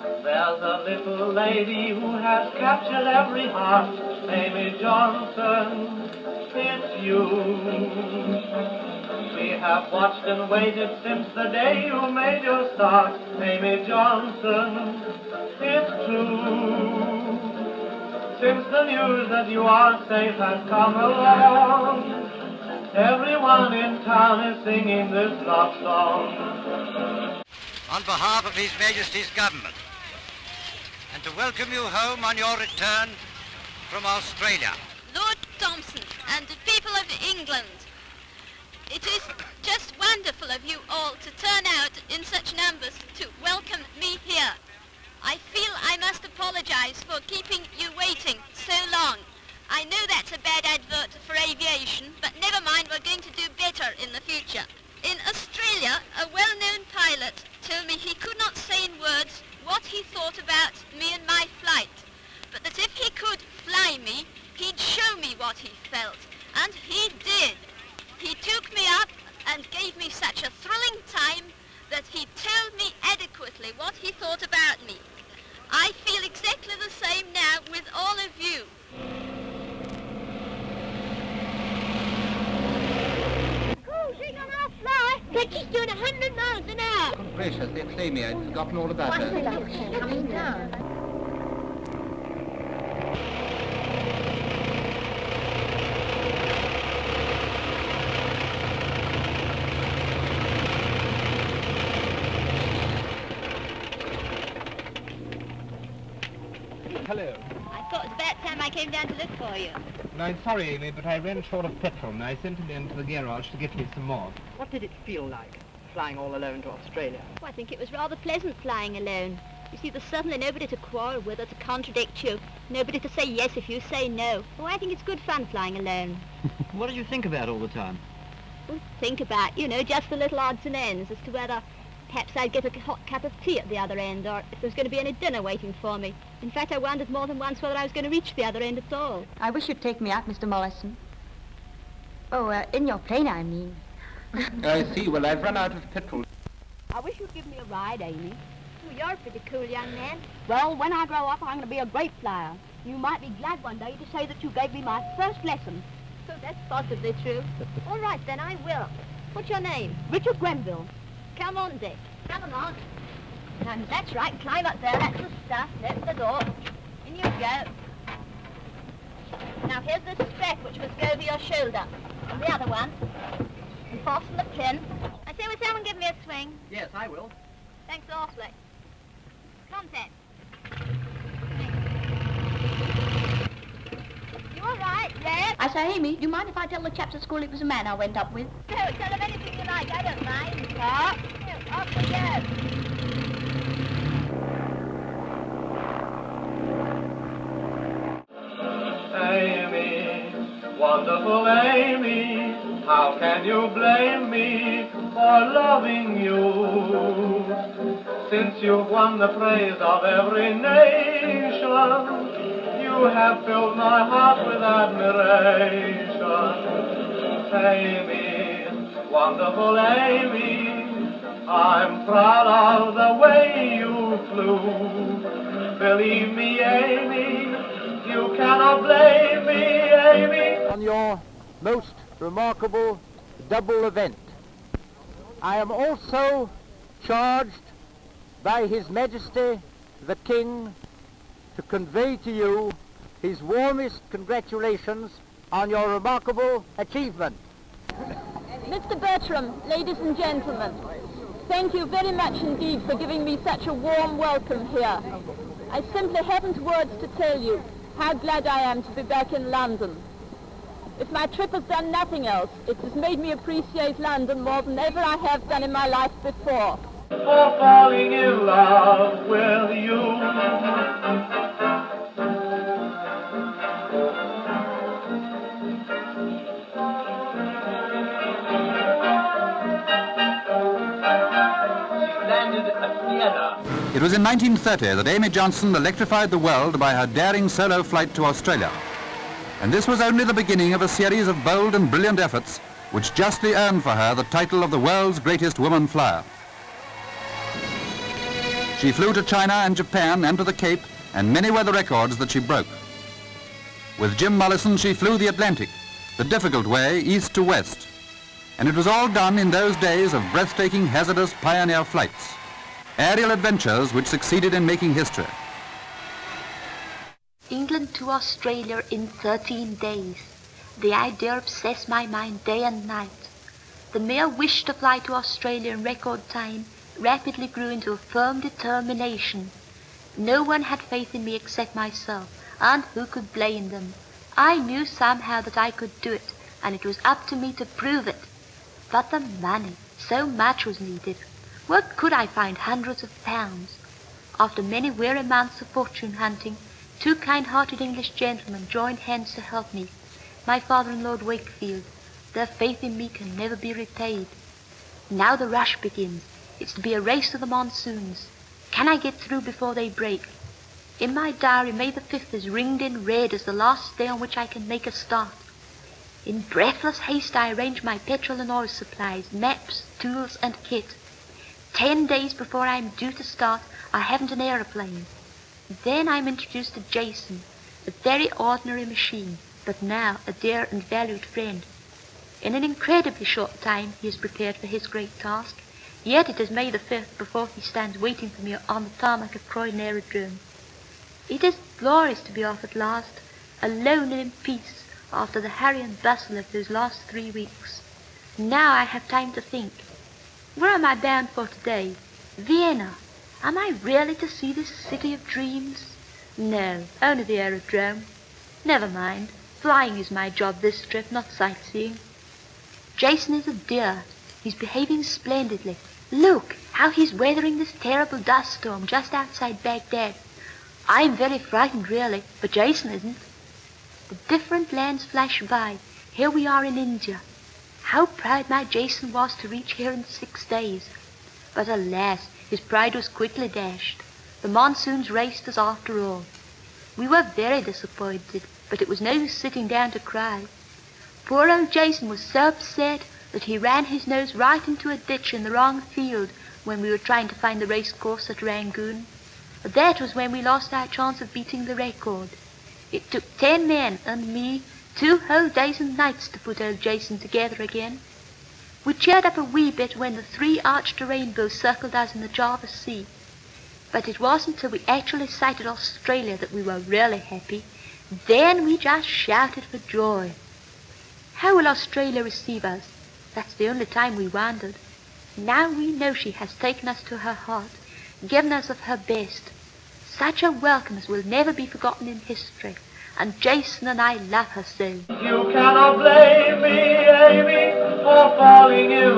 There's a little lady who has captured every heart, Amy Johnson, it's you. We have watched and waited since the day you made your start, Amy Johnson, it's true. Since the news that you are safe has come along, everyone in town is singing this love song. On behalf of His Majesty's Government, and to welcome you home on your return from Australia. Lord Thompson and the people of England, it is just wonderful of you all to turn out in such numbers to welcome me here. I feel I must apologise for keeping you waiting so long. I know that's a bad advert for aviation, but never mind, we're going to do better in the future. In Australia, a well-known pilot told me he could not say in words what he thought about me and my flight, but that if he could fly me, he'd show me what he felt, and he did. He took me up and gave me such a thrilling time that he told me adequately what he thought about me. I feel exactly the same now with all of you. Oh, she's on our fly, but she's doing 100 miles an hour. Oh, gracious, it's Amy. I'd forgotten all about her. She's coming down. Hello. I thought it was about time I came down to look for you. No, I'm sorry, Amy, but I ran short of petrol and I sent him into the garage to get me some more. What did it feel like, flying all alone to Australia? Well, I think it was rather pleasant flying alone. You see, there's certainly nobody to quarrel with or to contradict you. Nobody to say yes if you say no. Oh, I think it's good fun flying alone. What did you think about all the time? Well, think about, you know, just the little odds and ends as to whether perhaps I'd get a hot cup of tea at the other end, or if there was going to be any dinner waiting for me. In fact, I wondered more than once whether I was going to reach the other end at all. I wish you'd take me out, Mr. Mollison. Oh, in your plane, I mean. I see. Well, I've run out of petrol. I wish you'd give me a ride, Amy. Oh, you're a pretty cool young man. Well, when I grow up, I'm going to be a great flyer. You might be glad one day to say that you gave me my first lesson. Oh, that's possibly true. All right, then, I will. What's your name? Richard Grenville. Come on, Dick. Come on. And that's right, climb up there, that's the stuff. Open the door. In you go. Now here's the strap which must go over your shoulder. And the other one. And fasten the pin. I say, will someone give me a swing? Yes, I will. Thanks awfully. Contact. You all right, Red? I say, Amy, do you mind if I tell the chaps at school it was a man I went up with? No, tell them anything you like, I don't mind. Off we go. Amy, wonderful Amy, how can you blame me for loving you? Since you've won the praise of every nation, you have filled my heart with admiration. Amy, wonderful Amy, I'm proud of the way you flew. Believe me, Amy, you cannot blame me, Amy. On your most remarkable double event, I am also charged by His Majesty the King to convey to you his warmest congratulations on your remarkable achievement. Mr. Bertram, ladies and gentlemen, thank you very much indeed for giving me such a warm welcome here. I simply haven't words to tell you how glad I am to be back in London. If my trip has done nothing else, it has made me appreciate London more than ever I have done in my life before. For falling in love with you. It was in 1930 that Amy Johnson electrified the world by her daring solo flight to Australia. And this was only the beginning of a series of bold and brilliant efforts which justly earned for her the title of the world's greatest woman flyer. She flew to China and Japan and to the Cape, and many were the records that she broke. With Jim Mollison, she flew the Atlantic, the difficult way east to west. And it was all done in those days of breathtaking, hazardous pioneer flights, aerial adventures which succeeded in making history. England to Australia in 13 days. The idea obsessed my mind day and night. The mere wish to fly to Australia in record time rapidly grew into a firm determination. No one had faith in me except myself, and who could blame them? I knew somehow that I could do it, and it was up to me to prove it. But the money, so much was needed. Where could I find hundreds of pounds? After many weary months of fortune hunting, 2 kind-hearted English gentlemen joined hands to help me. My father and Lord Wakefield. Their faith in me can never be repaid. Now the rush begins. It's to be a race to the monsoons. Can I get through before they break? In my diary, May the 5th is ringed in red as the last day on which I can make a start. In breathless haste, I arrange my petrol and oil supplies, maps, tools, and kit. 10 days before I'm due to start, I haven't an aeroplane. Then I'm introduced to Jason, a very ordinary machine, but now a dear and valued friend. In an incredibly short time, he is prepared for his great task. Yet it is May the 5th before he stands waiting for me on the tarmac of Croydon Aerodrome. It is glorious to be off at last, alone and in peace, after the hurry and bustle of those last 3 weeks. Now I have time to think. Where am I bound for today? Vienna. Am I really to see this city of dreams? No, only the aerodrome. Never mind. Flying is my job this trip, not sightseeing. Jason is a dear. He's behaving splendidly. Look how he's weathering this terrible dust storm just outside Baghdad. I'm very frightened, really, but Jason isn't. The different lands flash by. Here we are in India. How proud my Jason was to reach here in 6 days. But alas, his pride was quickly dashed. The monsoons raced us after all. We were very disappointed, but it was no use sitting down to cry. Poor old Jason was so upset that he ran his nose right into a ditch in the wrong field when we were trying to find the race course at Rangoon. That was when we lost our chance of beating the record. It took 10 men and me 2 whole days and nights to put old Jason together again. We cheered up a wee bit when the 3-arched rainbow circled us in the Java Sea. But it wasn't till we actually sighted Australia that we were really happy. Then we just shouted for joy. How will Australia receive us? That's the only time we wondered. Now we know she has taken us to her heart, given us of her best. Such a welcome as will never be forgotten in history, and Jason and I love her so. You cannot blame me, Amy, for falling ill.